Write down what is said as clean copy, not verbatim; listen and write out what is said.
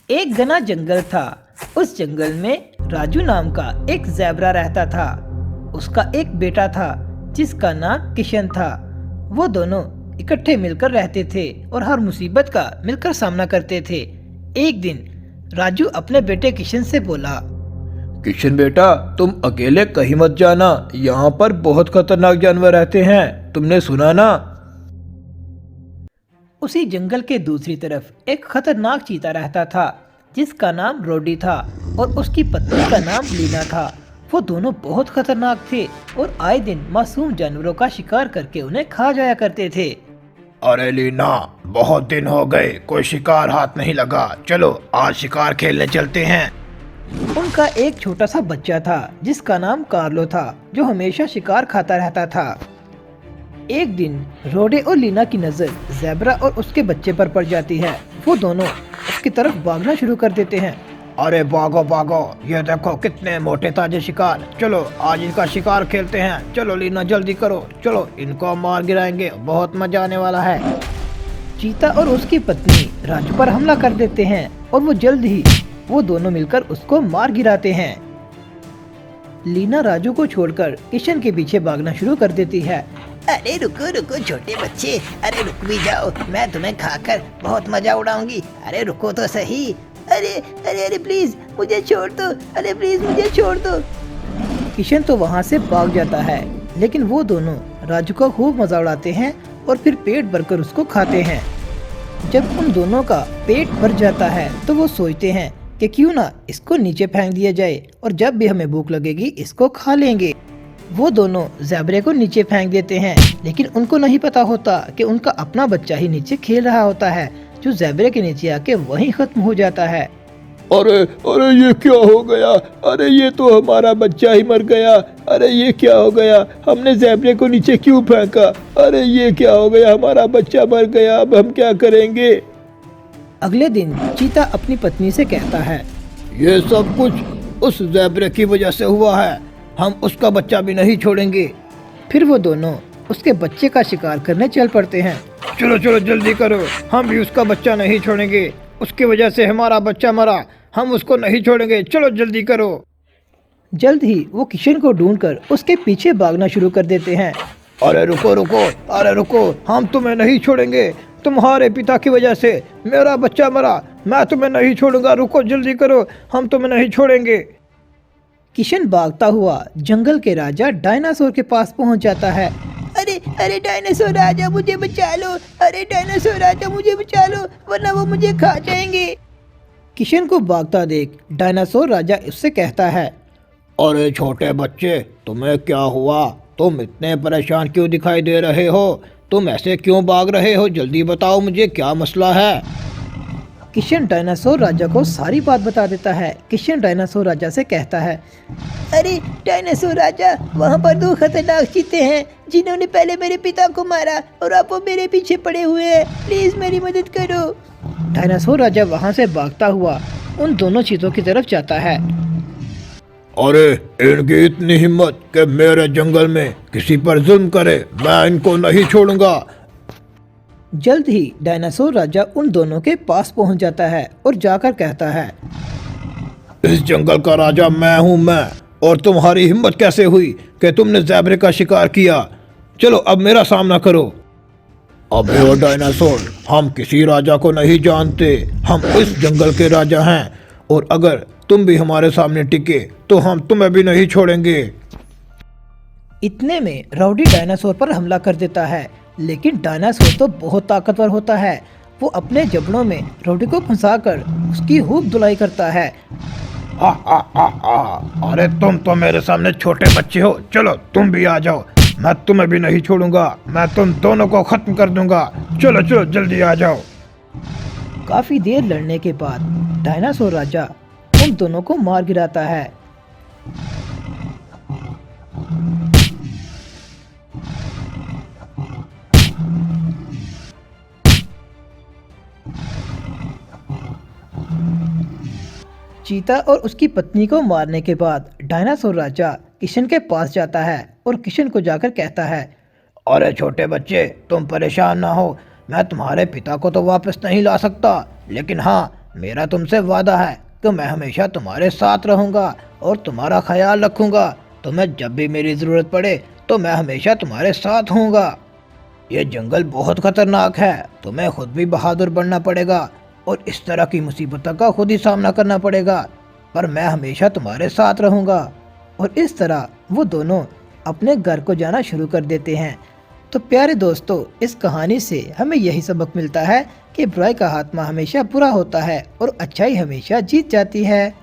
एक घना जंगल था। उस जंगल में राजू नाम का एक ज़ेब्रा रहता था। उसका एक बेटा था जिसका नाम किशन था। वो दोनों इकट्ठे मिलकर रहते थे और हर मुसीबत का मिलकर सामना करते थे। एक दिन राजू अपने बेटे किशन से बोला, किशन बेटा, तुम अकेले कहीं मत जाना। यहाँ पर बहुत खतरनाक जानवर रहते हैं, तुमने सुना ना? उसी जंगल के दूसरी तरफ एक खतरनाक चीता रहता था जिसका नाम रोडी था और उसकी पत्नी का नाम लीना था। वो दोनों बहुत खतरनाक थे और आए दिन मासूम जानवरों का शिकार करके उन्हें खा जाया करते थे। अरे लीना, बहुत दिन हो गए, कोई शिकार हाथ नहीं लगा। चलो आज शिकार खेलने चलते हैं। उनका एक छोटा सा बच्चा था जिसका नाम कार्लो था, जो हमेशा शिकार खाता रहता था। एक दिन रोडे और लीना की नजर ज़ेब्रा और उसके बच्चे पर पड़ जाती है। वो दोनों उसकी तरफ भागना शुरू कर देते हैं। अरे भागो भागो, ये देखो कितने मोटे ताजे शिकार। चलो आज इनका शिकार खेलते हैं। चलो लीना जल्दी करो, चलो इनको मार गिराएंगे, बहुत मजा आने वाला है। चीता और उसकी पत्नी राजू पर हमला कर देते हैं और वो दोनों मिलकर उसको मार गिराते हैं। लीना राजू को छोड़कर किशन के पीछे भागना शुरू कर देती है। अरे रुको रुको छोटे बच्चे, अरे रुक भी जाओ, मैं तुम्हें खाकर बहुत मजा उड़ाऊंगी। अरे रुको तो सही। अरे अरे अरे प्लीज मुझे छोड़ दो, अरे प्लीज मुझे छोड़ दो। किशन तो वहाँ से भाग जाता है, लेकिन वो दोनों राजू का खूब मजा उड़ाते हैं और फिर पेट भरकर उसको खाते हैं। जब उन दोनों का पेट भर जाता है तो वो सोचते हैं कि क्यों ना इसको नीचे फेंक दिया जाए और जब भी हमें भूख लगेगी इसको खा लेंगे। वो दोनों ज़ेब्रे को नीचे फेंक देते हैं, लेकिन उनको नहीं पता होता कि उनका अपना बच्चा ही नीचे खेल रहा होता है, जो ज़ेब्रे के नीचे आके वहीं खत्म हो जाता है। अरे अरे ये क्या हो गया? अरे ये तो हमारा बच्चा ही मर गया। अरे ये क्या हो गया? हमने ज़ेब्रे को नीचे क्यों फेंका? अरे ये क्या हो गया? हमारा बच्चा मर गया, अब हम क्या करेंगे? अगले दिन चीता अपनी पत्नी से कहता है, ये सब कुछ उस ज़ेब्रे की वजह से हुआ है, हम उसका बच्चा भी नहीं छोड़ेंगे। फिर वो दोनों उसके बच्चे का शिकार करने चल पड़ते हैं। चलो चलो जल्दी करो, हम भी उसका बच्चा नहीं छोड़ेंगे। उसकी वजह से हमारा बच्चा मरा, हम उसको नहीं छोड़ेंगे। चलो जल्दी करो। जल्द ही वो किशन को ढूंढकर उसके पीछे भागना शुरू कर देते हैं। अरे रुको रुको, अरे रुको, हम तुम्हें नहीं छोड़ेंगे। तुम्हारे पिता की वजह से मेरा बच्चा मरा, मैं तुम्हें नहीं छोड़ूंगा। रुको जल्दी करो, हम तुम्हें नहीं छोड़ेंगे। किशन भागता हुआ जंगल के राजा डायनासोर के पास पहुंच जाता है। अरे अरे डायनासोर राजा मुझे बचा लो, अरे डायनासोर राजा मुझे बचा लो, वरना वो मुझे खा जाएंगे। किशन को भागता देख डायनासोर राजा उससे कहता है, अरे छोटे बच्चे, तुम्हें क्या हुआ? तुम इतने परेशान क्यों दिखाई दे रहे हो? तुम ऐसे क्यों भाग रहे हो? जल्दी बताओ मुझे, क्या मसला है? किशन डायनासोर राजा को सारी बात बता देता है। किशन डायनासोर राजा से कहता है, अरे डायनासोर राजा, वहाँ पर दो खतरनाक चीते हैं जिन्होंने पहले मेरे पिता को मारा और अब वो मेरे पीछे पड़े हुए हैं, प्लीज मेरी मदद करो। डायनासोर राजा वहाँ से भागता हुआ उन दोनों चीतों की तरफ जाता है। अरे इनकी इतनी हिम्मत कि मेरे जंगल में किसी पर जुल्म करे, मैं इनको नहीं छोड़ूंगा। जल्द ही डायनासोर राजा उन दोनों के पास पहुंच जाता है और जाकर कहता है, इस जंगल का राजा मैं हूं मैं, और तुम्हारी हिम्मत कैसे हुई कि तुमने ज़ेब्रे का शिकार किया? चलो अब मेरा सामना करो। अबे ओ डायनासोर, हम किसी राजा को नहीं जानते, हम इस जंगल के राजा हैं, और अगर तुम भी हमारे सामने टिके तो हम तुम्हें भी नहीं छोड़ेंगे। इतने में राउडी डायनासोर पर हमला कर देता है, लेकिन डायनासोर तो बहुत ताकतवर होता है। वो अपने जबड़ों में राउडी को फंसाकर उसकी खूब धुलाई करता है। अरे तुम तो मेरे सामने छोटे बच्चे हो, चलो तुम भी आ जाओ, मैं तुम्हें भी नहीं छोड़ूंगा, मैं तुम दोनों को खत्म कर दूंगा। चलो चलो जल्दी आ जाओ। काफी देर लड़ने के बाद डायनासोर राजा उन दोनों को मार गिराता है। चीता और उसकी पत्नी को मारने के बाद डायनासोर राजा किशन के पास जाता है और किशन को जाकर कहता है, अरे छोटे बच्चे, तुम परेशान ना हो। मैं तुम्हारे पिता को तो वापस नहीं ला सकता, लेकिन हाँ, मेरा तुमसे वादा है कि मैं हमेशा तुम्हारे साथ रहूँगा और तुम्हारा ख्याल रखूँगा। तुम्हें जब भी मेरी ज़रूरत पड़े तो मैं हमेशा तुम्हारे साथ हूँगा। ये जंगल बहुत खतरनाक है, तुम्हें खुद भी बहादुर बनना पड़ेगा और इस तरह की मुसीबतों का खुद ही सामना करना पड़ेगा, पर मैं हमेशा तुम्हारे साथ रहूँगा। और इस तरह वो दोनों अपने घर को जाना शुरू कर देते हैं। तो प्यारे दोस्तों, इस कहानी से हमें यही सबक मिलता है कि बुराई का खात्मा हमेशा बुरा होता है और अच्छाई हमेशा जीत जाती है।